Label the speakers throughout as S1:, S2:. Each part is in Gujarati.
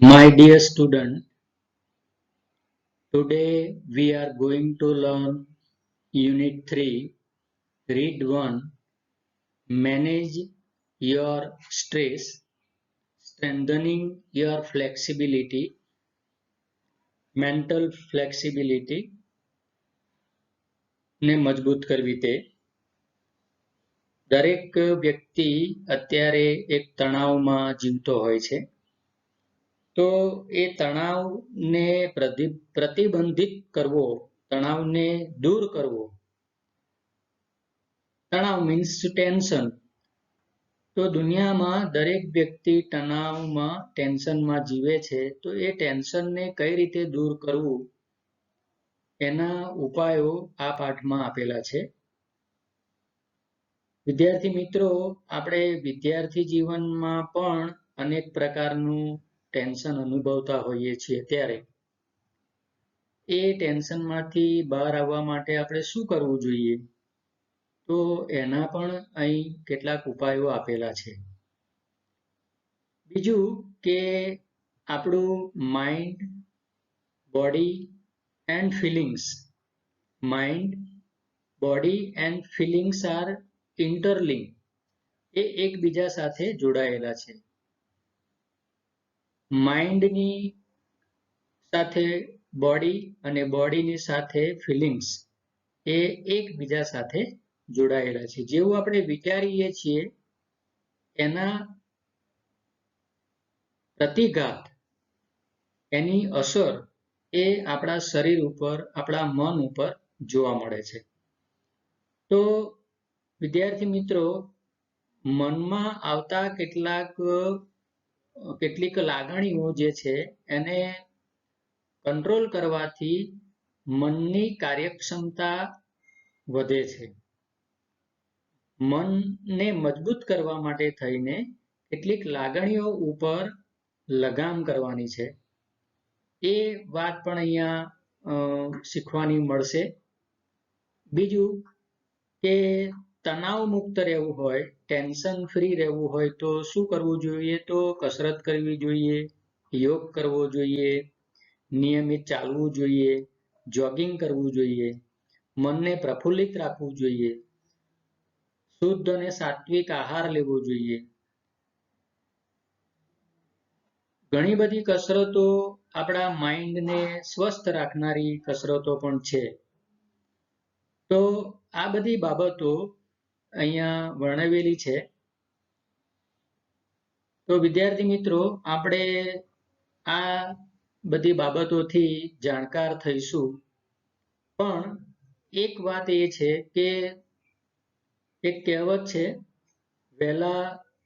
S1: My dear student, today we are going to learn Unit 3, Read 1, Manage your stress, strengthening your flexibility, mental flexibility ને મજબૂત કરવી તે. દરેક વ્યક્તિ અત્યારે એક તણાવમાં જીવતો હોય છે. તો એ તણાવને પ્રતિબંધિત કરવો, તણાવને દૂર કરવો. તણાવ મીન્સ ટેન્શન. તો દુનિયામાં દરેક વ્યક્તિ તણાવમાં ટેન્શનમાં જીવે છે. તો એ ટેન્શનને કઈ રીતે દૂર કરવું એના ઉપાયો આ પાઠમાં આપેલા છે. વિદ્યાર્થી મિત્રો, આપણે વિદ્યાર્થી જીવનમાં પણ અનેક પ્રકારનું ટેન્શન અનુભવતા હોઈએ છીએ. ત્યારે એ ટેન્શનમાંથી બહાર આવવા માટે આપણે શું કરવું જોઈએ? તો એના પણ અહીં કેટલાક ઉપાયો આપેલા છે. બીજું કે આપણું mind, body and feelings, mind, body and feelings are interlink, એ એકબીજા સાથે જોડાયેલા છે. માઇન્ડની સાથે બોડી અને બોડીની સાથે ફિલિંગ્સ એ એકબીજા સાથે જોડાયેલા છે. જેવું આપણે વિચારીએ છીએ એના પ્રતિઘાત, એની અસર એ આપણા શરીર ઉપર, આપણા મન ઉપર જોવા મળે છે. તો વિદ્યાર્થી મિત્રો, મનમાં આવતા કેટલીક લાગણીઓ જે છે એને કંટ્રોલ કરવાથી મનની કાર્યક્ષમતા વધે છે. મનને મજબૂત કરવા માટે થઈને કેટલીક લાગણીઓ ઉપર લગામ કરવાની છે. એ વાત પણ અહીંયા શીખવાની મળશે. બીજું કે તણાવ મુક્ત રહેવું હોય, ટેન્શન ફ્રી રહેવું હોય તો શું કરવું જોઈએ? તો કસરત કરવી જોઈએ, યોગ કરવો જોઈએ, નિયમિત ચાલવું જોઈએ, જોગિંગ કરવું જોઈએ, મનને પ્રફુલ્લિત રાખવું જોઈએ, શુદ્ધ અને સાત્વિક આહાર લેવો જોઈએ. ઘણી બધી કસરતો આપણા માઇન્ડને સ્વસ્થ રાખનારી કસરતો પણ છે. તો આ બધી બાબતો અહીંયા વર્ણવેલી છે. તો વિદ્યાર્થી મિત્રો, આપણે આ બધી બાબતોથી જાણકાર થઈશું. પણ એક વાત એ છે કે એક કહેવત છે, વહેલા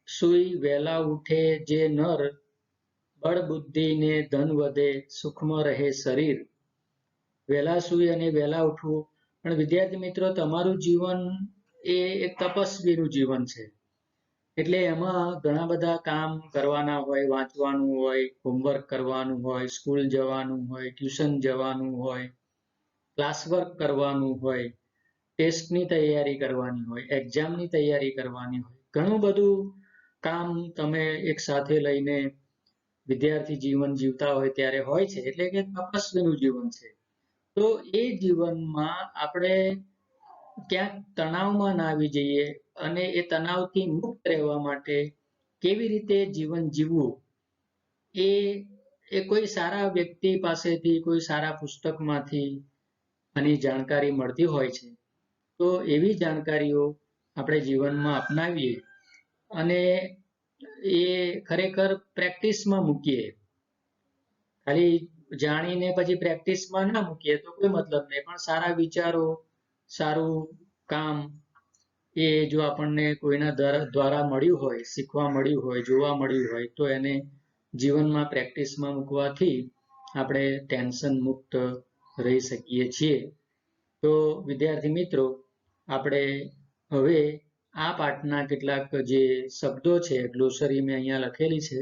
S1: સૂઈ વહેલા ઉઠે જે નર, બળ બુદ્ધિ ને ધન વધે, સુખમાં રહે શરીર. વહેલા સૂઈ અને વહેલા ઉઠવું. પણ વિદ્યાર્થી મિત્રો, તમારું જીવન એ એક તપસ્વીનું જીવન છે. એટલે એમાં ઘણા બધા કામ કરવાના હોય, વાંચવાનું હોય, હોમવર્ક કરવાનું હોય, સ્કૂલ જવાનું હોય, ટ્યુશન જવાનું હોય, ક્લાસવર્ક કરવાનું હોય, ટેસ્ટની તૈયારી કરવાની હોય, એક્ઝામની તૈયારી કરવાની હોય. ઘણું બધું કામ તમે એક સાથે લઈને વિદ્યાર્થી જીવન જીવતા હોય ત્યારે હોય છે. એટલે કે તપસ્વીનું જીવન છે. તો એ જીવનમાં આપણે ક્યાંક તણાવમાં ના આવી જઈએ અને એ તણાવથી મુક્ત રહેવા માટે કેવી રીતે જીવન જીવવું એ કોઈ સારા વ્યક્તિ પાસેથી, કોઈ સારા પુસ્તકમાંથી આની જાણકારી મળતી હોય છે. તો એવી જાણકારીઓ આપણે જીવનમાં અપનાવીએ અને એ ખરેખર પ્રેક્ટિસમાં મૂકીએ. ખાલી જાણીને પછી પ્રેક્ટિસમાં ના મૂકીએ તો કોઈ મતલબ નહીં. પણ સારા વિચારો, સારું કામ એ જો આપણને કોઈના દ્વારા મળ્યું હોય, શીખવા મળ્યું હોય, જોવા મળ્યું હોય, તો એને જીવનમાં પ્રેક્ટિસમાં મૂકવાથી આપણે ટેન્શન મુક્ત રહી શકીએ છીએ. તો વિદ્યાર્થી મિત્રો, આપણે હવે આ પાઠના કેટલાક જે શબ્દો છે, ગ્લોસરી મેં અહીંયા લખેલી છે,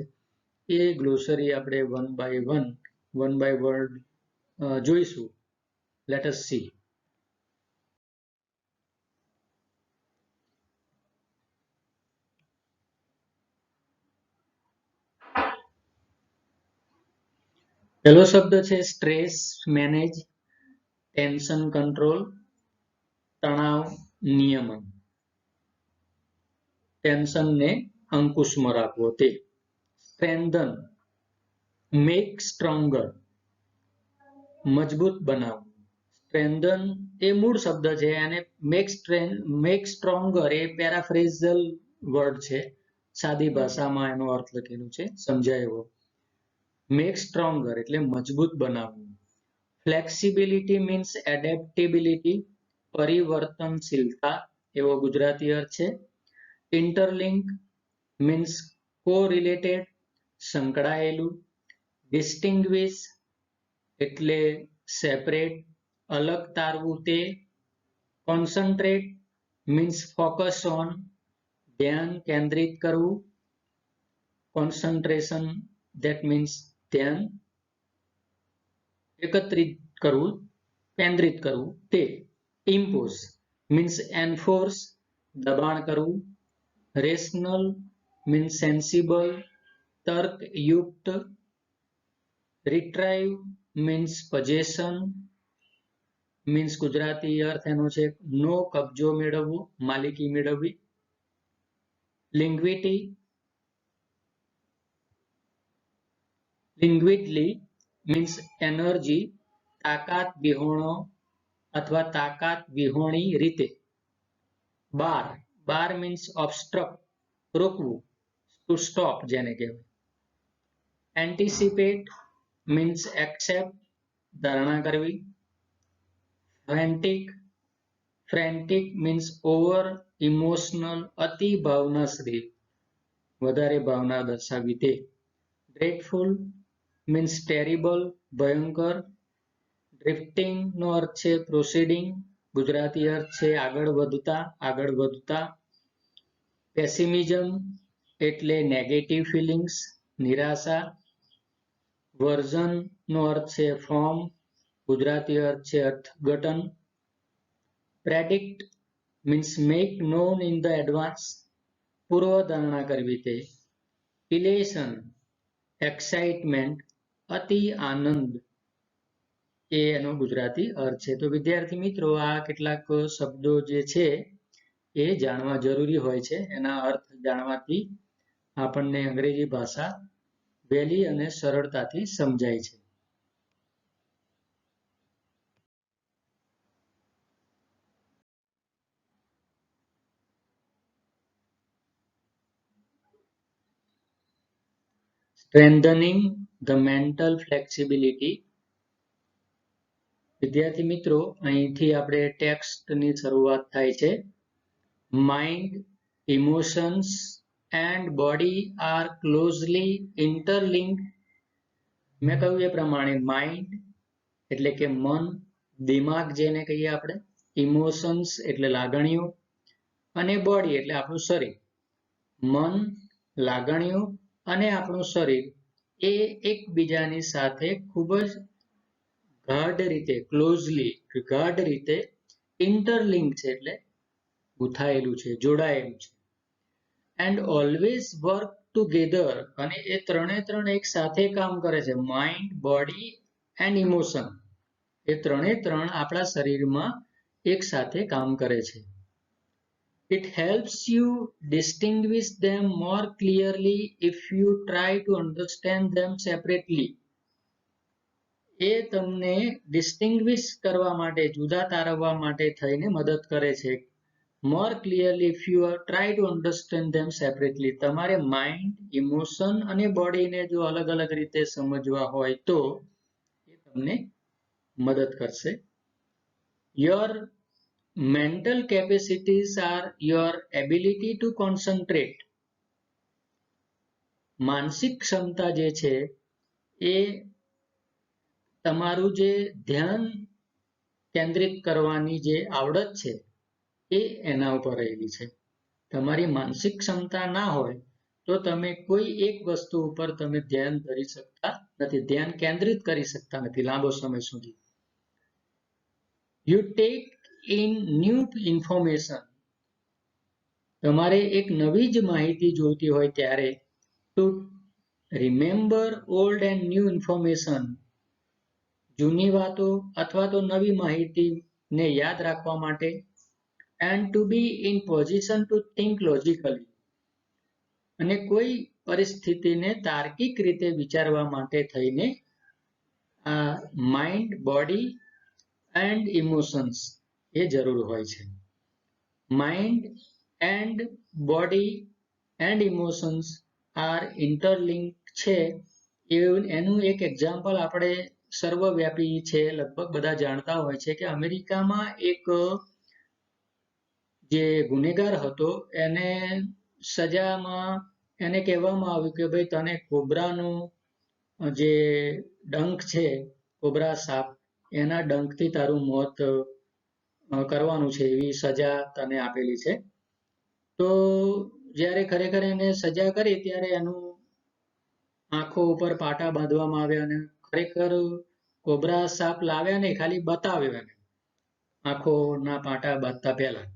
S1: એ ગ્લોસરી આપણે વન બાય વર્ડ જોઈશું. Let S C. પહેલો શબ્દ છે સ્ટ્રેસ મેનેજ, ટેન્શન કંટ્રોલ, તણાવ નિયમન. ટેન્શનને અંકુશમાં રાખવો તે. સ્ટ્રેન્થન, મેક સ્ટ્રોંગર, મજબૂત બનાવવું. સ્ટ્રેન્થન એ મૂળ શબ્દ છે અને મેક સ્ટ્રોંગર એ પેરાફ્રેઝલ વર્ડ છે. સાદી ભાષામાં એનો અર્થ લખેલો છે, સમજાય એવો. મેક સ્ટ્રોંગર એટલે મજબૂત બનાવવું. ફ્લેક્સિબિલિટી મીન્સ એડેપ્ટેબિલિટી, પરિવર્તનશીલતા એવો ગુજરાતી અર્થ છે. ઇન્ટરલિંક મીન્સ કોરિલેટેડ, સંકળાયેલું. ડિસ્ટિંગ્વિશ એટલે સેપરેટ, અલગ તારવું તે. કોન્સન્ટ્રેટ મીન્સ ફોકસ ઓન, ધ્યાન કેન્દ્રિત કરવું. કોન્સન્ટ્રેશન that means ધ્યાન એકત્રિત કરવું, કેન્દ્રિત કરવું તે. ઇમ્પોઝ મીન્સ એન્ફોર્સ, દબાણ કરવું. રેશનલ મીન્સ સેન્સિબલ, તર્કયુક્ત. Retrieve means possession, means Gujarati અર્થ એનો છે નો કબજો મેળવવો, માલિકી મેળવવી. લિંગ્વિડલી મીન્સ એનર્જી, તાકાત વિહોણો અથવા તાકાત વિહોણી રીતે. બાર મીન્સ ઓબસ્ટ્રક્ટ, રોકવું, ટુ સ્ટોપ જેને કહેવાય. એન્ટિસિપેટ મીન્સ એક્સેપ્ટ, ધારણા કરવી. ફ્રેન્ટિક મીન્સ ઓવર ઇમોશનલ, અતિ ભાવનાશ્રીલ, વધારે ભાવના દર્શાવી તે. ડ્રેટફુલ મીન્સ ટેરિબલ, ભયંકર. ડ્રિફ્ટિંગ નો અર્થ છે પ્રોસીડિંગ, ગુજરાતી અર્થ છે આગળ વધતા. પેસિમિઝમ એટલે નેગેટિવ ફિલિંગ્સ, નિરાશા. વર્ઝન નો અર્થ છે ફોર્મ, ગુજરાતી અર્થ છે અર્થઘટન. Predict means make non in the advance, પૂર્વધારણા કરવી તે. ઇલેશન એક્સાઇટમેન્ટ, અતિ આનંદ એ એનો ગુજરાતી અર્થ છે. તો વિદ્યાર્થી મિત્રો, આ કેટલાક શબ્દો જે છે એ જાણવા જરૂરી હોય છે. એના અર્થ જાણવાથી આપણને અંગ્રેજી ભાષા વહેલી અને સરળતાથી સમજાય છે. Strengthening the mental flexibility. વિદ્યાર્થી મિત્રો, અહીંથી આપણે ટેક્સ્ટની શરૂઆત થાય છે. Mind, emotions and body are closely interlinked. મેં કહ્યું એ પ્રમાણે માઇન્ડ એટલે કે મન, દિમાગ જેને કહીએ આપણે. ઇમોશન્સ એટલે લાગણીઓ અને બોડી એટલે આપણું શરીર. મન, લાગણીઓ અને આપણું શરીર એ એકબીજાની સાથે ખૂબ જ ગાઢ રીતે ઇન્ટરલિંક છે, એટલે ગૂંથાયેલું છે, જોડાયેલું છે. એન્ડ ઓલવેઝ વર્ક ટુગેધર, અને એ ત્રણ એક સાથે કામ કરે છે. માઇન્ડ, બોડી એન્ડ ઇમોશન એ ત્રણ આપણા શરીરમાં એક સાથે કામ કરે છે. It helps you distinguish them more clearly if you try to understand them separately. એ તમને ડિસ્ટિંગ્વિશ કરવા માટે, જુદા તારવવા માટે થઈને મદદ કરે છે. More clearly if you try to understand them separately. તમારે માઇન્ડ, ઇમોશન અને બોડીને જો અલગ અલગ રીતે સમજવા હોય તો એ તમને મદદ કરશે. Your mental capacities are your ability to concentrate. માનસિક ક્ષમતા જે છે એ તમારું જે ધ્યાન કેન્દ્રિત કરવાની જે આવડત છે એ એના ઉપર રહેલી છે. તમારી માનસિક ક્ષમતા ના હોય તો તમે કોઈ એક વસ્તુ ઉપર તમે ધ્યાન ધરી શકતા નથી, ધ્યાન કેન્દ્રિત કરી શકતા નથી લાંબો સમય સુધી. You take in new information. તમારે એક નવી જ માહિતી જોઈતી હોય ત્યારે to remember old and new information. જૂની વાતો અથવા તો નવી માહિતીને યાદ રાખવા માટે, and to be in position to think logically, અને કોઈ પરિસ્થિતિને તાર્કિક રીતે વિચારવા માટે થઈને આ માઇન્ડ, બોડી એન્ડ ઇમોશન્સ એ જરૂર હોય છે. Mind and body and emotions are interlink છે. એનું એક એક્ઝામ્પલ આપણે સર્વવ્યાપી છે, લગભગ બધા જાણતા હોય છે કે અમેરિકામાં એક જે ગુનેગાર હતો એને સજામાં એને કહેવામાં આવ્યું કે ભાઈ તને કોબ્રાનું જે ડંખ છે, કોબ્રા સાપ, એના ડંખથી તારું મોત કરવાનું છે એવી સજા તને આપેલી છે. તો જ્યારે ખરેખર એને સજા કરી ત્યારે એનું આંખો ઉપર પાટા બાંધવામાં આવ્યા અને ખરેખર કોબ્રા સાપ લાવ્યા નહીં, ખાલી બતાવ્યો એને આંખોના પાટા બાંધતા પહેલા,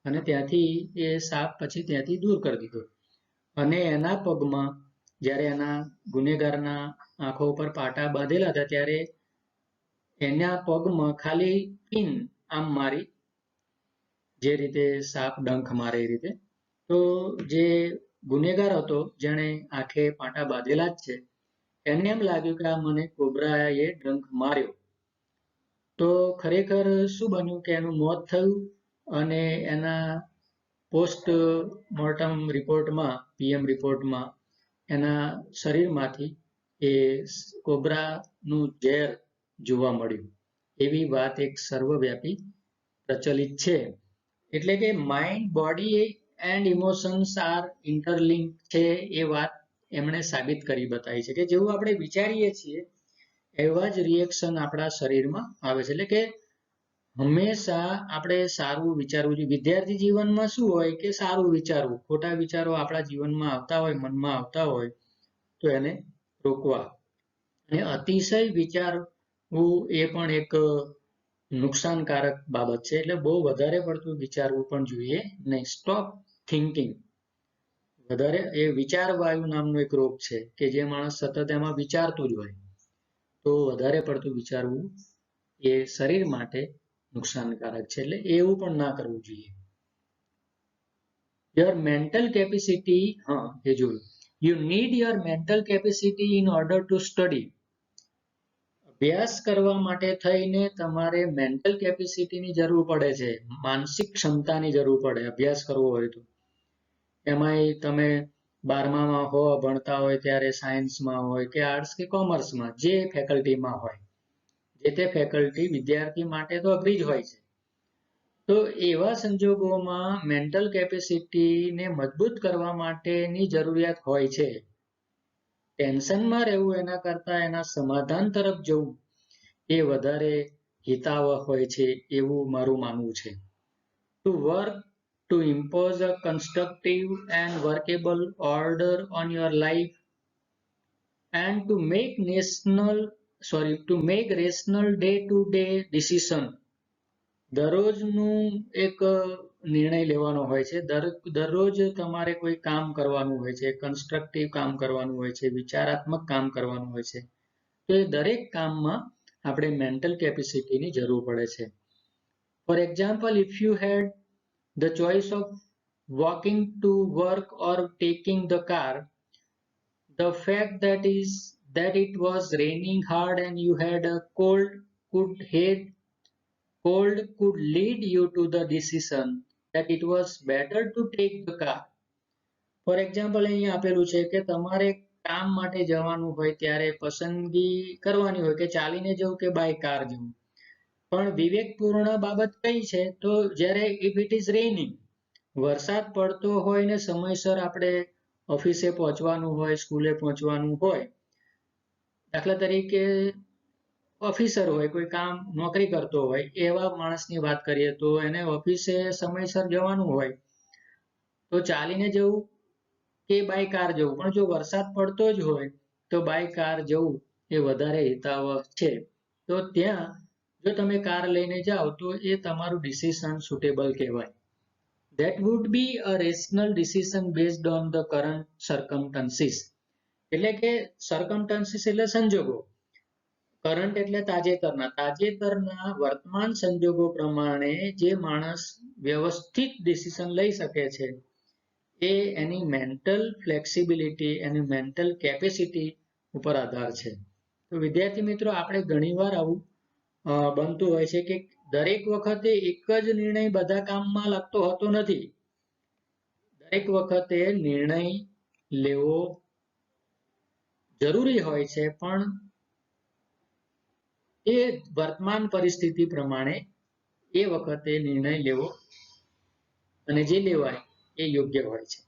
S1: અને ત્યાંથી એ સાપ પછી ત્યાંથી દૂર કરી દીધો. અને એના પગમાં જ્યારે એના ગુનેગારના આંખો ઉપર પાટા બાંધેલા હતા ત્યારે એના પગમાં ખાલી પિન આમ મારી, જે રીતે સાપ ડંખ મારે એ રીતે. તો જે ગુનેગાર હતો જેણે આંખે પાટા બાંધેલા જ છે, એને એમ લાગ્યું કે આ મને કોબ્રાએ ડંખ માર્યો. તો ખરેખર શું બન્યું કે એનું મોત થયું અને એના પોસ્ટ મોર્ટમ રિપોર્ટમાં, પીએમ રિપોર્ટમાં એના શરીરમાંથી એ કોબ્રાનું ઝેર જોવા મળ્યું. એવી વાત એક સર્વવ્યાપી પ્રચલિત છે. એટલે કે mind, body and emotions are interlink છે એ વાત એમણે સાબિત કરી બતાવી છે કે જેવું આપણે વિચારીએ છીએ એવા જ રિએક્શન આપણા શરીરમાં આવે છે. એટલે કે હંમેશા આપણે સારું વિચારવું જોઈએ. વિદ્યાર્થી જીવનમાં શું હોય કે સારું વિચારવું, ખોટા વિચારો આપણા જીવનમાં આવતા હોય, મનમાં આવતા હોય તો એને રોકવા. અને અતિશય વિચારવું એ પણ એક નુકસાનકારક બાબત છે. એટલે બહુ વધારે પડતું વિચારવું પણ જોઈએ નહીં. Stop thinking. વધારે એ વિચાર વાયુ નામનો એક રોગ છે કે જે માણસ સતત એમાં વિચારતું જ હોય. તો વધારે પડતું વિચારવું એ શરીર માટે નુકસાનકારક છે. એટલે એવું પણ ના કરવું જોઈએ. યોર મેન્ટલ કેપેસિટી, એ જોયું. You need your mental capacity in order to study. અભ્યાસ કરવા માટે થઈને તમારે મેન્ટલ કેપેસિટીની જરૂર પડે છે, માનસિક ક્ષમતાની જરૂર પડે અભ્યાસ કરવો હોય તો. એમાંય તમે 12મામાં હો, ભણતા હોય ત્યારે સાયન્સમાં હોય કે આર્ટ્સ કે કોમર્સમાં, જે ફેકલ્ટીમાં હોય, જે તે ફેકલ્ટી વિદ્યાર્થી માટે તો અઘરી જ હોય છે. તો એવા સંજોગોમાં મેન્ટલ કેપેસિટીને મજબૂત કરવા માટેની જરૂરિયાત હોય છે. ટેન્શનમાં રહેવું એના કરતાં એના સમાધાન તરફ જવું એ વધારે હિતાવહ હોય છે એવું મારું માનવું છે. To work to impose a constructive and workable order on your life and to make rational day-to-day decision. દરરોજનું એક નિર્ણય લેવાનો હોય છે. દરરોજ તમારે કોઈ કામ કરવાનું હોય છે, કન્સ્ટ્રક્ટિવ કામ કરવાનું હોય છે, વિચારાત્મક કામ કરવાનું હોય છે. તો એ દરેક કામમાં આપણે મેન્ટલ કેપેસિટીની જરૂર પડે છે. For example, if you had the choice of walking to work or taking the car, the fact that it was raining hard and you had a cold could lead you to the decision that it was better to take the car. For example, અહીંયા આપેલું છે કે તમારે કામ માટે જવાનું હોય ત્યારે પસંદગી કરવાની હોય કે ચાલીને જવું કે બાય કાર જવું. પણ વિવેકપૂર્ણ બાબત કઈ છે તો જ્યારે ઇફ ઇટ ઇઝ રેઇનિંગ, વરસાદ પડતો હોય ને સમયસર આપણે ઓફિસે પહોંચવાનું હોય, સ્કૂલે પહોંચવાનું હોય, દાખલા તરીકે ઓફિસર હોય, કોઈ કામ નોકરી કરતો હોય, એવા માણસની વાત કરીએ તો એને ઓફિસે સમયસર જવાનું હોય તો ચાલીને જવું કે બાય કાર જવું. પણ જો વરસાદ પડતો જ હોય તો બાય કાર જવું એ વધારે હિતાવહ છે. તો ત્યાં જો તમે કાર લઈને જાઓ તો એ તમારું ડિસિઝન સુટેબલ કહેવાય. That would be a rational decision based on the current circumstances. એટલે કે circumstances એટલે સંજોગો. કરંટ એટલે તાજેતરના વર્તમાન સંજોગો પ્રમાણે જે માણસ વ્યવસ્થિત ડિસિઝન લઈ શકે છે એ એની મેન્ટલ ફ્લેક્સિબિલિટી, એની મેન્ટલ કેપેસિટી ઉપર આધાર છે. તો વિદ્યાર્થી મિત્રો, આપણે ઘણીવાર આવું બનતું હોય છે કે દરેક વખતે એક જ નિર્ણય બધા કામમાં લાગતો હોતો નથી. દરેક વખતે નિર્ણય લેવો જરૂરી હોય છે, પણ એ વર્તમાન પરિસ્થિતિ પ્રમાણે એ વખતે નિર્ણય લેવો અને જે લેવાય એ યોગ્ય હોય છે.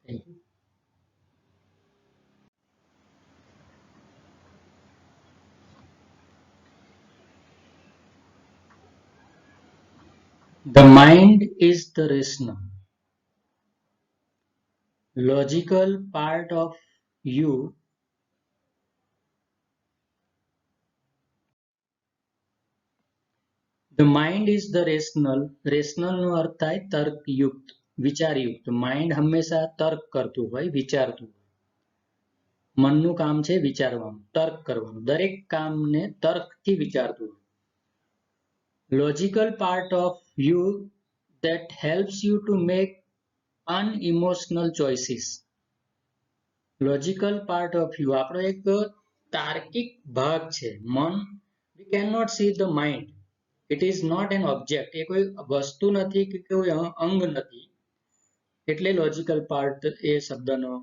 S1: Thank you. The mind is the rational, logical part of you. The mind is the rational. Rational નો અર્થ થાય તર્કયુક્ત, વિચારયુક્ત. માઇન્ડ હંમેશા તર્ક કરતું હોય, વિચારતું હોય. મનનું કામ છે વિચારવાનું, તર્ક કરવાનું. દરેક કામને તર્કથી વિચારતું હોય. Logical part of you that helps you to make unemotional choices. Logical part of you આપણો એક તાર્કિક ભાગ છે. મન, we cannot see the mind. It is not an object. એ કોઈ વસ્તુ નથી કે કોઈ અંગ નથી. એટલે લોજિકલ પાર્ટ એ શબ્દનો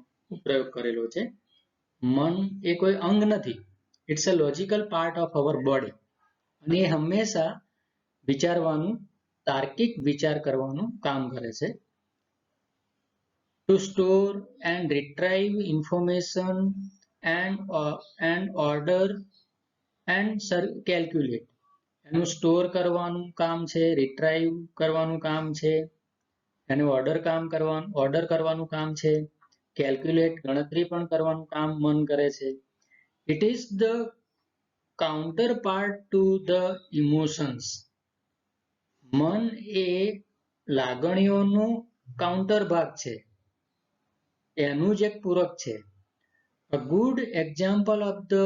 S1: પ્રયોગ કરેલો છે. મન એ કોઈ અંગ નથી. It's a logical part of our body. અને એ હંમેશા વિચારવાનું, તાર્કિક વિચાર કરવાનું કામ કરે છે. To store and retrieve information and order and calculate. એનું સ્ટોર કરવાનું કામ છે, રિટ્રાઈવ કરવાનું કામ છે, એનું ઓર્ડર કરવાનું કામ છે, કેલ્ક્યુલેટ ગણતરી પણ કરવાનું કામ મન કરે છે. It is the counter part to the emotions. મન એ લાગણીઓનો કાઉન્ટર ભાગ છે, એનું જ એક પૂરક છે. A good example of the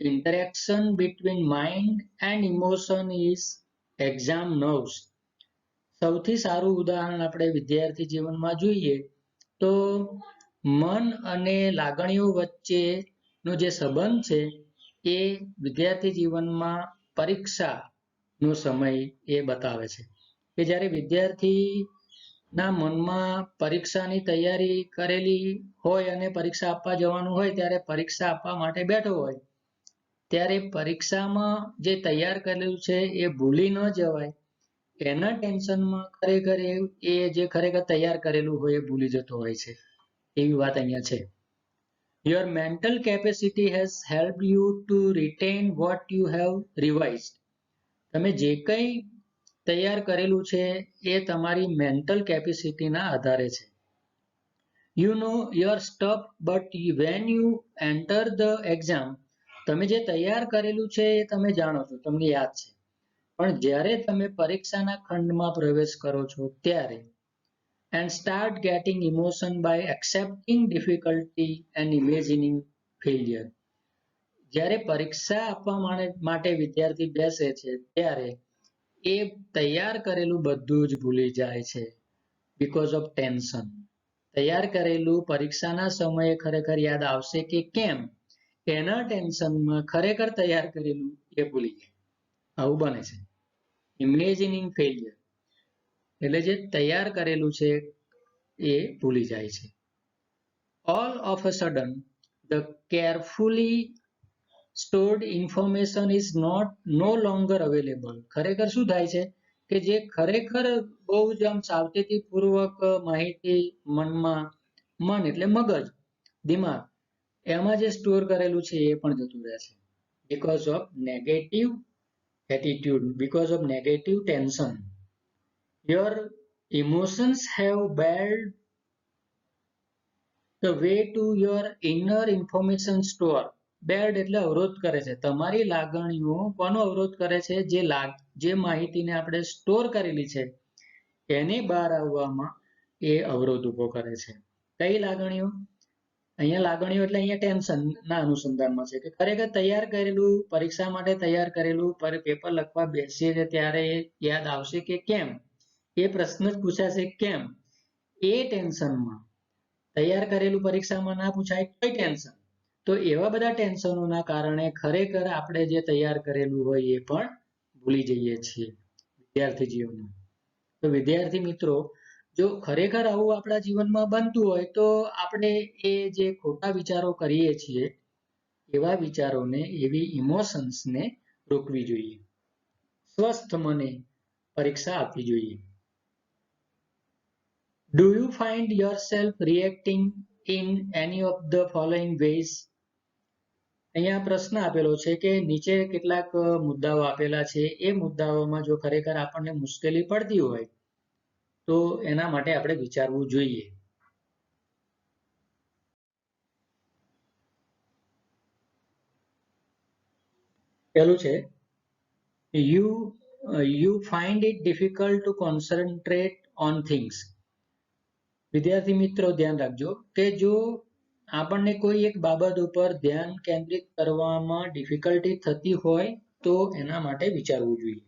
S1: interaction between mind and emotion is exam nerves. સૌથી સારું ઉદાહરણ આપણે વિદ્યાર્થી જીવનમાં જોઈએ તો મન અને લાગણીઓ વચ્ચેનો જે સંબંધ છે એ વિદ્યાર્થી જીવનમાં પરીક્ષાનો સમય એ બતાવે છે કે જ્યારે વિદ્યાર્થીના મનમાં પરીક્ષાની તૈયારી કરેલી હોય અને પરીક્ષા આપવા જવાનું હોય, ત્યારે પરીક્ષા આપવા માટે બેઠો હોય, ત્યારે પરીક્ષામાં જે તૈયાર કરેલું છે એ ભૂલી ન જવાય એના ટેન્શનમાં ખરેખર એ જે ખરેખર તૈયાર કરેલું હોય એ ભૂલી જતો હોય છે. એવી વાત અહીંયા છે. Your mental capacity has helped you to retain what you have revised. તમે જે કંઈ તૈયાર કરેલું છે એ તમારી મેન્ટલ કેપેસિટીના આધારે છે. You know your stuff, but when you enter the exam, તમે જે તૈયાર કરેલું છે એ તમે જાણો છો, તમને યાદ છે, પણ જ્યારે તમે પરીક્ષાના ખંડમાં પ્રવેશ કરો છો ત્યારે and start getting emotion by accepting difficulty and imagining failure. જ્યારે પરીક્ષા આપવા માટે વિદ્યાર્થી બેસે છે ત્યારે એ તૈયાર કરેલું બધું જ ભૂલી જાય છે because of tension. તૈયાર કરેલું પરીક્ષાના સમયે ખરેખર યાદ આવશે કે કેમ, એના ટેન્શનમાં ખરેખર તૈયાર કરેલું એ ભૂલી જાય. આવું બને છે. ઇમેજિનિંગ ફેલિયર એટલે જે તૈયાર કરેલું છે એ ભૂલી જાય છે. All of a sudden, the carefully stored information is no longer available. ખરેખર શું થાય છે કે જે ખરેખર બહુ જ આમ સાવચેતીપૂર્વક માહિતી મન એટલે મગજ, દિમાગ, એમાં જે સ્ટોર કરેલું છે એ પણ જતું રહે છે. Because of negative attitude, because of negative tension. Your emotions have barred the way to your inner information store. બેર્ડ એટલે અવરોધ કરે છે. તમારી લાગણીઓ કોનો અવરોધ કરે છે? જે માહિતીને આપણે સ્ટોર કરેલી છે એને બહાર આવવામાં એ અવરોધ ઉભો કરે છે. કઈ લાગણીઓ? અહીંયા લાગણીઓ એટલે અહીંયા ટેન્શન ના અનુસંધાનમાં છે કે ખરેખર તૈયાર કરેલું પરીક્ષા માટે તૈયાર કરેલું પેપર લખવા બેસીએ છે ત્યારે યાદ આવશે કે કેમ, એ પ્રશ્ન જ પૂછાશે કેમ, એ ટેન્શનમાં તૈયાર કરેલું પરીક્ષામાં ના પૂછાય કઈ ટેન્શન, તો એવા બધા ટેન્શનોના કારણે ખરેખર આપણે જે તૈયાર કરેલું હોય એ પણ ભૂલી જઈએ છીએ વિદ્યાર્થી જીવનમાં. તો વિદ્યાર્થી મિત્રો, જો ખરેખર આવું આપણા જીવનમાં બનતું હોય તો આપણે એ જે ખોટા વિચારો કરીએ છીએ એવા વિચારોને, એવી ઇમોશન્સને રોકવી જોઈએ. સ્વસ્થ મને પરીક્ષા આપવી જોઈએ. Do you find yourself reacting in any of the following ways? અહીંયા પ્રશ્ન આપેલો છે કે નીચે કેટલાક મુદ્દાઓ આપેલા છે, એ મુદ્દાઓમાં જો ખરેખર આપણને મુશ્કેલી પડતી હોય તો એના માટે આપણે વિચારવું જોઈએ. પહેલું છે you find it difficult to concentrate on things. વિદ્યાર્થી મિત્રો ધ્યાન રાખજો કે જો આપણને કોઈ એક બાબત ઉપર ધ્યાન કેન્દ્રિત કરવામાં ડિફિકલ્ટી થતી હોય તો એના માટે વિચારવું જોઈએ.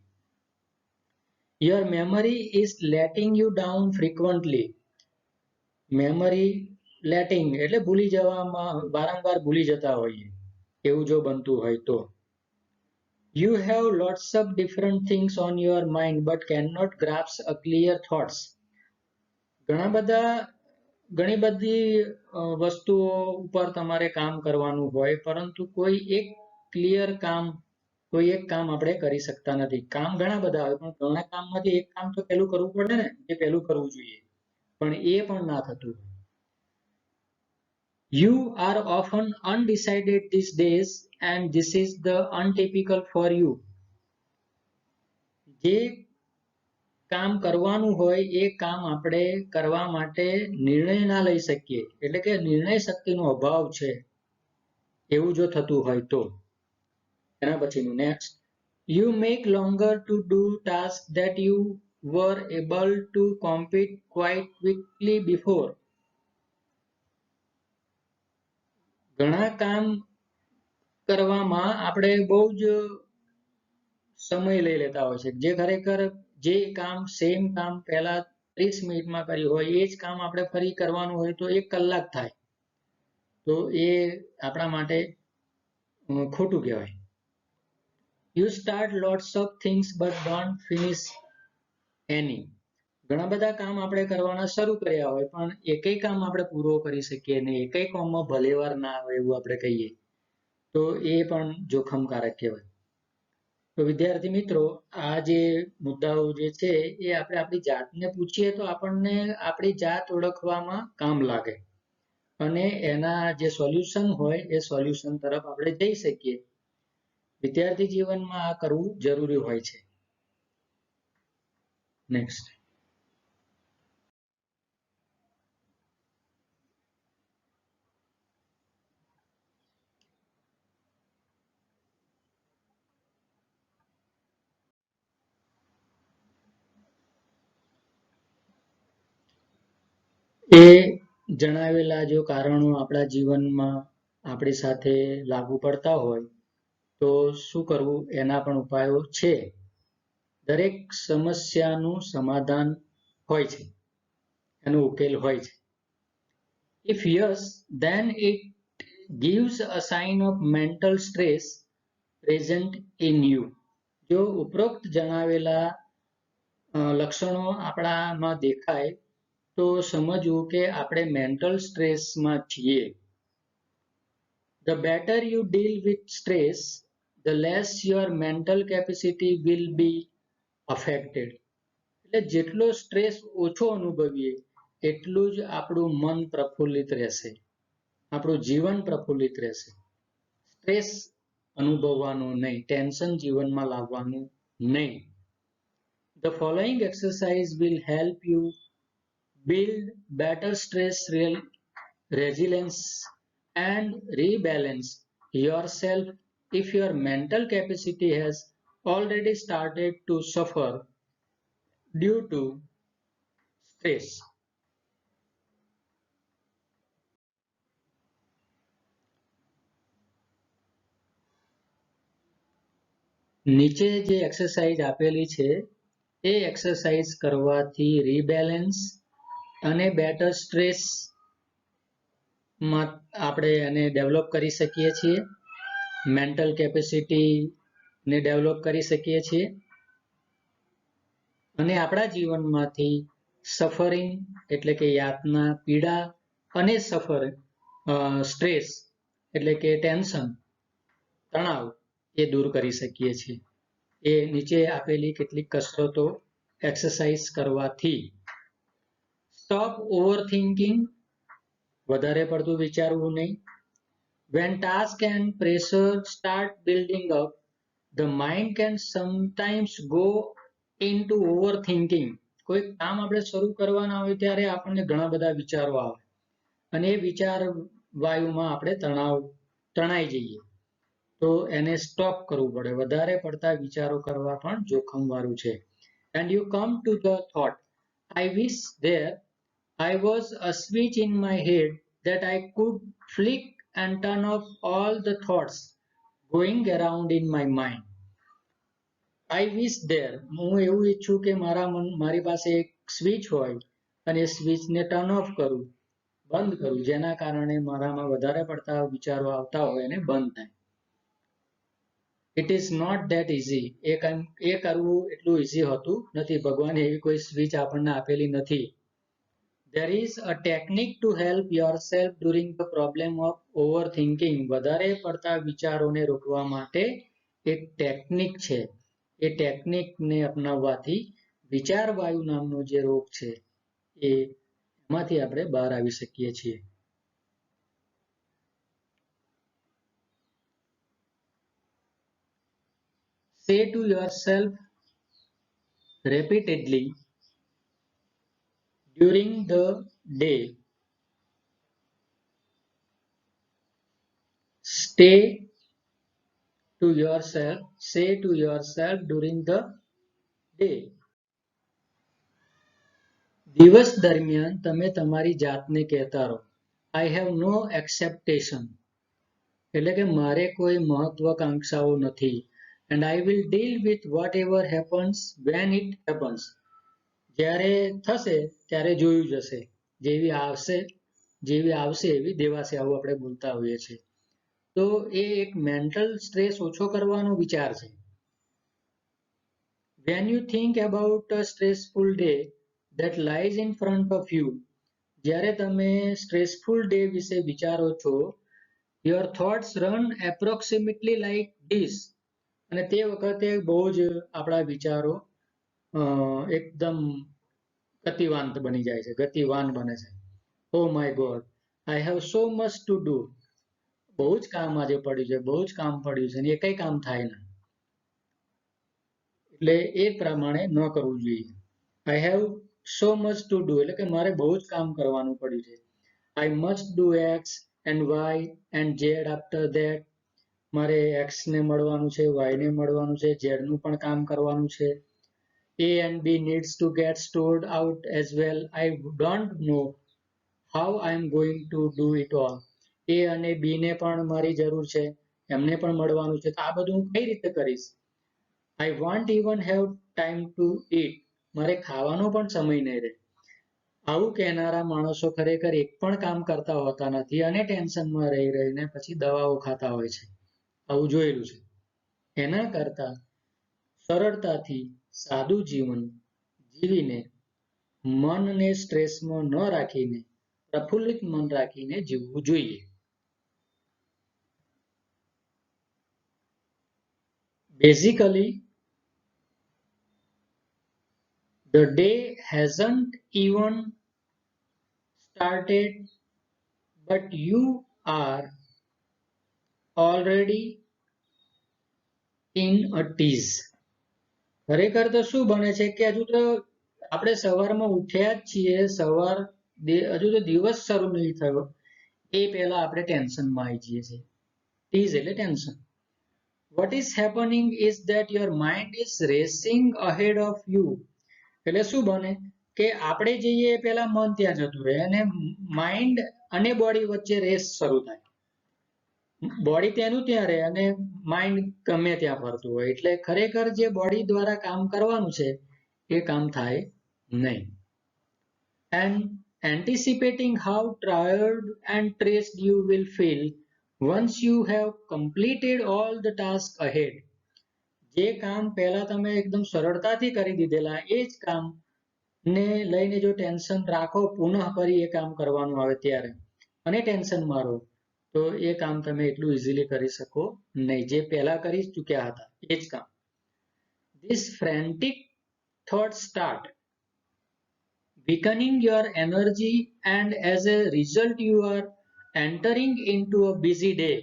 S1: Your memory is letting you down frequently. Memory letting એટલે ભૂલી જવામાં, વારંવાર ભૂલી જતા હોઈએ એવું જો બનતું હોય તો. You have lots of different things on your mind but cannot grasp a clear thoughts. ઘણી બધી વસ્તુઓ ઉપર તમારે કામ કરવાનું હોય પરંતુ કોઈ એક ક્લિયર કામ, કોઈ એક કામ આપણે કરી શકતા નથી. કામ ઘણા બધા હોય પણ ઘણા કામમાંથી એક કામ તો પહેલું કરવું પડે ને, એ પહેલું કરવું જોઈએ, પણ એ પણ ના થતું. You are often undecided these days and this is the untypical for you. જે કામ કરવાનું હોય એ કામ આપણે કરવા માટે નિર્ણય ના લઈ શકીએ, એટલે કે નિર્ણય શક્તિનો અભાવ છે એવું જો થતું હોય તો. એના પછીનું next, you make longer to do tasks that you were able to complete quite quickly before. ઘણા કામ કરવામાં આપણે બહુ જ સમય લઈ લેતા હોય છે, જે ખરેખર જે કામ સેમ કામ પહેલા 30 મિનિટમાં કર્યું હોય એ જ કામ આપણે ફરી કરવાનું હોય તો 1 કલાક થાય, તો એ આપણા માટે ખોટું કહેવાય. You start lots of things but don't finish any. ઘણા બધા કામ આપણે કરવાના શરૂ કર્યા હોય પણ એકેય કામ આપણે પૂરો કરી શકીએ નહીં, એકેય કામમાં ભલેવાર ના આવે એવું આપણે કહીએ તો એ પણ જોખમકારક કહેવાય. તો વિદ્યાર્થી મિત્રો, આ જે મુદ્દાઓ જે છે એ આપણે આપણી જાતને પૂછીએ તો આપણને આપણી જાત ઓળખવામાં કામ લાગે અને એના જે સોલ્યુશન હોય એ સોલ્યુશન તરફ આપણે જઈ શકીએ. વિદ્યાર્થી જીવનમાં આ કરવું જરૂરી હોય છે. નેક્સ્ટ, એ જણાવેલા જો કારણો આપણા જીવનમાં આપણી સાથે લાગુ પડતા હોય તો શું કરવું એના પણ ઉપાયો છે. દરેક સમસ્યાનું સમાધાન હોય છે, એનો ઉકેલ હોય છે. If yes, then it gives a sign of mental stress present in you. જો ઉપરોક્ત જણાવેલા લક્ષણો આપણામાં દેખાય તો સમજવું કે આપણે મેન્ટલ સ્ટ્રેસમાં છીએ. The better you deal with stress, the less your mental capacity will be affected. એટલે જેટલો સ્ટ્રેસ ઓછો અનુભવીએ એટલું જ આપણું મન પ્રફુલ્લિત રહેશે, આપણું જીવન પ્રફુલ્લિત રહેશે. સ્ટ્રેસ અનુભવવાનું નહીં, ટેન્શન જીવનમાં લાવવાનું નહીં. The following exercise will help you build better stress resilience and rebalance yourself if your mental capacity has already started to suffer due to stress. નીચે જે એક્સરસાઇઝ આપેલી છે એ એક્સરસાઇઝ કરવાથી રીબેલેન્સ અને બેટર સ્ટ્રેસ માં આપણે એને ડેવલપ કરી શકીએ છીએ, મેન્ટલ કેપેસિટી ને ડેવલપ કરી શકીએ છીએ અને આપણા જીવનમાંથી સફરિંગ એટલે કે યાતના, પીડા અને સ્ટ્રેસ એટલે કે ટેન્શન, તણાવ એ દૂર કરી શકીએ છીએ. એ નીચે આપેલી કેટલીક કસરતો એક્સરસાઇઝ કરવાથી સ્ટોપ ઓવરથિંકિંગ, વધારે પડતું વિચારવું નહીં. When task and pressure start building up, the mind can sometimes go into overthinking. કોઈ કામ આપણે શરૂ કરવાના હોય ત્યારે આપણને ઘણા બધા વિચારો આવે અને એ વિચાર વાયુમાં આપણે તણાઈ જઈએ, તો એને સ્ટોપ કરવું પડે. વધારે પડતા વિચારો કરવા પણ જોખમ વાળું છે. And you come to the thought, I wish there I was a switch in my head that I could flick and turn off all the thoughts going around in my mind. I wish there, હું એવું ઈચ્છું કે મારી પાસે એક સ્વિચ હોય અને એ સ્વિચને ટર્ન ઓફ કરું, બંધ કરું, જેના કારણે મારામાં વધારે પડતા વિચારો આવતા હોય એને બંધ થાય. It is not that easy. એ કરવું એટલું ઈઝી હોતું નથી. ભગવાને એવી કોઈ સ્વિચ આપણને આપેલી નથી. There is a technique to help yourself during the problem of overthinking. વધારે પડતા વિચારોને રોકવા માટે એક ટેકનિક છે. એ ટેકનિકને અપનાવવાથી વિચાર વાયુ નામનો જે રોગ છે એમાંથી આપણે બહાર આવી શકીએ છીએ. Say to yourself repeatedly during the day, say to yourself during the day. દિવસ દરમિયાન તમે તમારી જાતને કહેતા રહો, I have no expectation, એટલે કે મારે કોઈ મહત્વાકાંક્ષાઓ નથી. And I will deal with whatever happens when it happens. જ્યારે થશે ત્યારે જોયું જશે, જેવી આવશે એવી દેવાશે, આવું આપણે બોલતા હોઈએ છીએ. તો એ એક મેન્ટલ સ્ટ્રેસ ઓછો કરવાનો વિચાર છે. When you think about a stressful day that lies in front of you, જ્યારે તમે સ્ટ્રેસફુલ ડે વિશે વિચારો છો, your thoughts run approximately like this. અને તે વખતે બહુ જ આપણા વિચારો એકદમ ગતિવાન બની જાય છે, ગતિવાન બને છે. Oh my God, I have so much to do. બહુ જ કામ આજે પડ્યું છે, બહુ જ કામ પડ્યું છે, અને એ કઈ કામ થાય ના. એટલે એ પ્રમાણે ન કરવું જોઈએ. I have so much to do, એટલે કે મારે બહુ જ કામ કરવાનું પડ્યું છે. I must do X and Y and Z after that. મારે X ને મળવાનું છે, Y ને મળવાનું છે, Z નું પણ કામ કરવાનું છે. A and B needs to get stored out as well. I don't know how I am going to do it all. A અને B ને પણ મારી જરૂર છે, એમને પણ મળવાનું છે, તો આ બધું હું કઈ રીતે કરીશ? I won't even have time to eat. મારે ખાવાનો પણ સમય નહીં રહે. આવું કહેનારા માણસો ખરેખર એક પણ કામ કરતા હોતા નથી અને ટેન્શનમાં રહી રહીને પછી દવાઓ ખાતા હોય છે. આવું જોયેલું છે. એના કરતા સરળતાથી સાદું જીવન જીવીને મનને સ્ટ્રેસમાં ન રાખીને પ્રફુલ્લિત મન રાખીને જીવવું જોઈએ. Basically, the day hasn't even started, but you are already in a tease. ખરેખર તો શું બને છે કે હજુ તો આપણે સવારમાં ઉઠ્યા જ છીએ, હજુ તો દિવસ શરૂ નહીં થયો એ પહેલા આપણે ટેન્શનમાં આવી જઈએ છીએ. ટીઝ એટલે tension. What is happening is that your mind is racing ahead of you. એટલે શું બને કે આપણે જઈએ પહેલા મન ત્યાં જતું રહે અને માઇન્ડ અને બોડી વચ્ચે રેસ શરૂ થાય. બોડી તેનું ત્યાં રહે અને માઇન્ડ ગમે ત્યાં ફરતું હોય, એટલે ખરેખર જે બોડી દ્વારા કામ કરવાનું છે એ કામ થાય નહીં. And anticipating how tired and stressed you will feel once you have completed all the tasks ahead. જે કામ પહેલા તમે એકદમ સરળતાથી કરી દીધેલા એ જ કામ ને લઈને જો ટેન્શન રાખો, પુનઃ ફરી એ કામ કરવાનું આવે ત્યારે અને ટેન્શન મારો, તો એ કામ તમે એટલું ઇઝીલી કરી શકો નહીં, જે પહેલા કરી ચૂક્યા હતા એ જ કામ. This frantic thoughts start weakening your energy, and as a result you are entering into a busy day.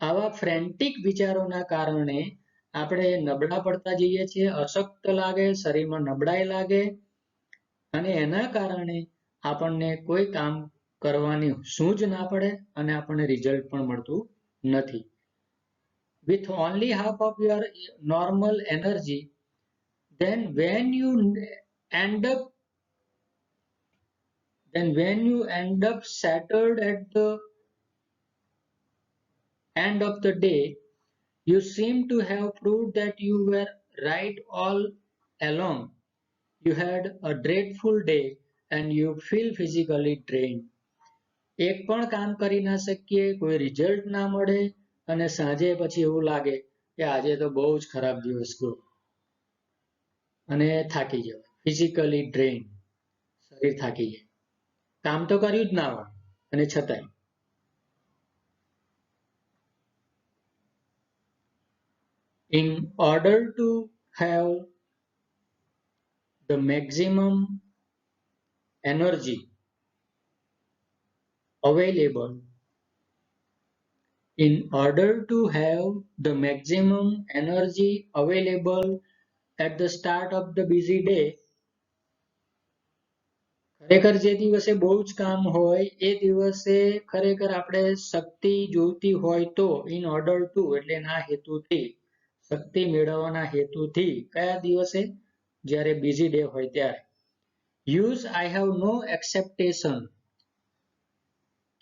S1: આવા ફ્રેન્ટિક વિચારોના કારણે આપણે નબળા પડતા જઈએ છીએ, અશક્ત લાગે, શરીરમાં નબળાઈ લાગે અને એના કારણે આપણને કોઈ કામ કરવાની સૂઝ ના પડે અને આપણને રિઝલ્ટ પણ મળતું નથી. With only half of your normal energy, then when you end up shattered at the end of the day, you seem to have proved that you were right all along. You had a dreadful day and you feel physically drained. એક પણ કામ કરી ના શકીએ, કોઈ રિઝલ્ટ ના મળે અને સાંજે પછી એવું લાગે કે આજે તો બહુ જ ખરાબ દિવસ ગયો અને થાકી જવાય, ફિઝિકલી ડ્રેઇન, શરીર થાકી જાય, કામ તો કર્યું જ ના હોય અને છતાંય. In order to have the maximum energy available, at the start of the busy day, ખરેખર જે દિવસે બહુ જ કામ હોય એ દિવસે ખરેખર આપણે શક્તિ જોઈતી હોય તો in order to એટલે ના હેતુથી, શક્તિ મેળવવાના હેતુથી કયા દિવસે? જ્યારે બીઝી ડે હોય ત્યારે. Use I have no expectation,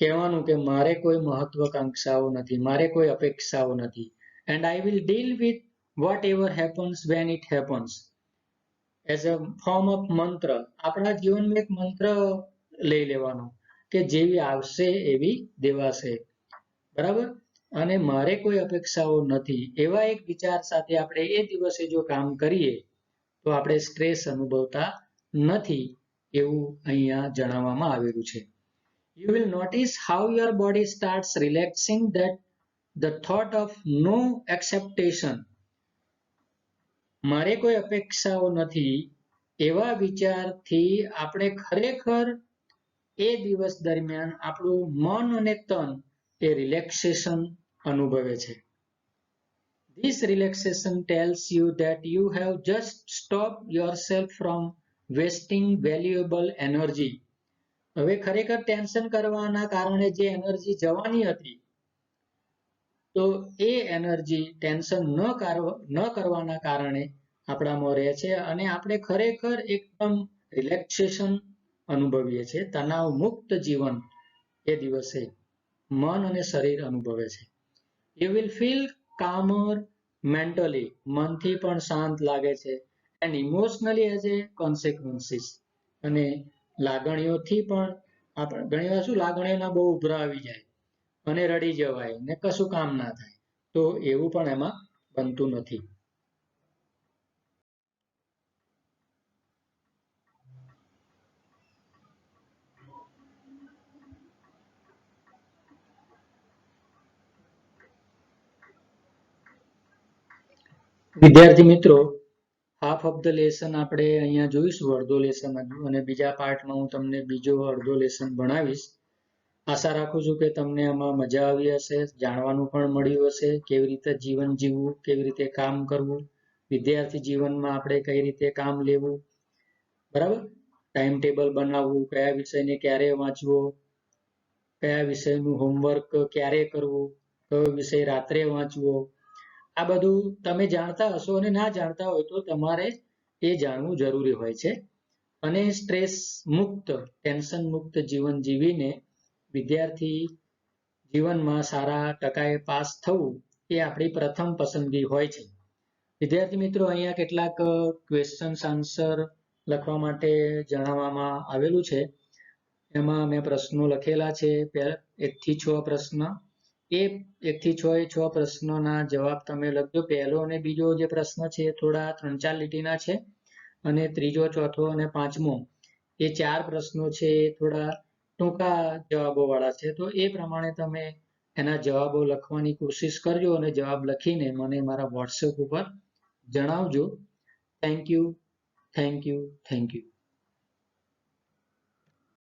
S1: કહેવાનું કે મારે કોઈ મહત્વાકાંક્ષાઓ નથી, મારે કોઈ અપેક્ષાઓ નથી. And I will deal with whatever happens when it happens. As a form of મંત્ર, આપણા જીવનમાં એક મંત્ર લઈ લેવાનો કે જેવી આવશે એવી દેવાશે, બરાબર? અને મારે કોઈ અપેક્ષાઓ નથી, એવા એક વિચાર સાથે આપણે એ દિવસે જો કામ કરીએ તો આપણે સ્ટ્રેસ અનુભવતા નથી, એવું અહીંયા જણાવવામાં આવેલું છે. You will notice how your body starts relaxing, that the thought of no expectation, મારે કોઈ અપેક્ષાઓ નથી એવા વિચારથી આપણે ખરેખર એ દિવસ દરમિયાન આપણું મન અને તન એ રિલેક્સેશન અનુભવે છે. This relaxation tells you that you have just stopped yourself from wasting valuable energy. હવે ખરેખર ટેન્શન કરવાના કારણે જે એનર્જી જવાની હતી તો એ એનર્જી ટેન્શન ન કરવાના કારણે આપણામાં રહે છે અને આપણે ખરેખર એકદમ રિલેક્સેશન અનુભવીએ છીએ, તણાવ મુક્ત જીવન એ દિવસે મન અને શરીર અનુભવે છે. You will feel calmer mentally, મનથી પણ શાંત લાગે છે, and emotionally as a consequences, અને લાગણીઓથી પણ આપણે ઘણીવાર શું લાગણીઓના બહુ ઉભરા આવી જાય અને રડી જવાય ને કશું કામ ના થાય, તો એવું પણ એમાં બનતું નથી. વિદ્યાર્થી મિત્રો, હાફ ઓફ ધ લેસન આપણે અહીંયા જોઈશું, અડધો લેસન હજુ, અને બીજા પાર્ટમાં હું તમને બીજો અડધો લેસન ભણાવીશ. આશા રાખું છું કે તમને આમાં મજા આવી હશે, જાણવાનું પણ મળ્યું હશે, કેવી રીતે જીવન જીવવું, કેવી રીતે કામ કરવું, વિદ્યાર્થી જીવનમાં આપણે કઈ રીતે કામ લેવું, બરાબર? ટાઈમ ટેબલ બનાવવું, કયા વિષયને ક્યારે વાંચવો, કયા વિષયનું હોમવર્ક ક્યારે કરવું, કયો વિષય રાત્રે વાંચવો, આ બધું તમે જાણતા હશો અને ના જાણતા હોય તો તમારે એ જાણવું જરૂરી હોય છે. અને સ્ટ્રેસ મુક્ત, ટેન્શન મુક્ત જીવન જીવીને વિદ્યાર્થી જીવનમાં સારા ટકાએ પાસ થવું એ આપણી પ્રથમ પસંદગી હોય છે. વિદ્યાર્થી મિત્રો, અહીંયા કેટલાક ક્વેશ્ચન્સ આન્સર લખવા માટે જણાવવામાં આવેલું છે. એમાં મેં પ્રશ્નો લખેલા છે. 1 થી 6 પ્રશ્ન. એ 1 થી 6 એ 6 પ્રશ્નોના જવાબ તમે લખજો. પહેલો અને બીજો જે પ્રશ્ન છે એ થોડા 3-4 લીટીના છે, અને ત્રીજો, ચોથો અને પાંચમો એ 4 પ્રશ્નો છે એ થોડા ટૂંકા જવાબો વાળા છે. તો એ પ્રમાણે તમે એના જવાબો લખવાની કોશિશ કરજો અને જવાબ લખીને મને મારા WhatsApp ઉપર જણાવજો. Thank you, thank you, thank you.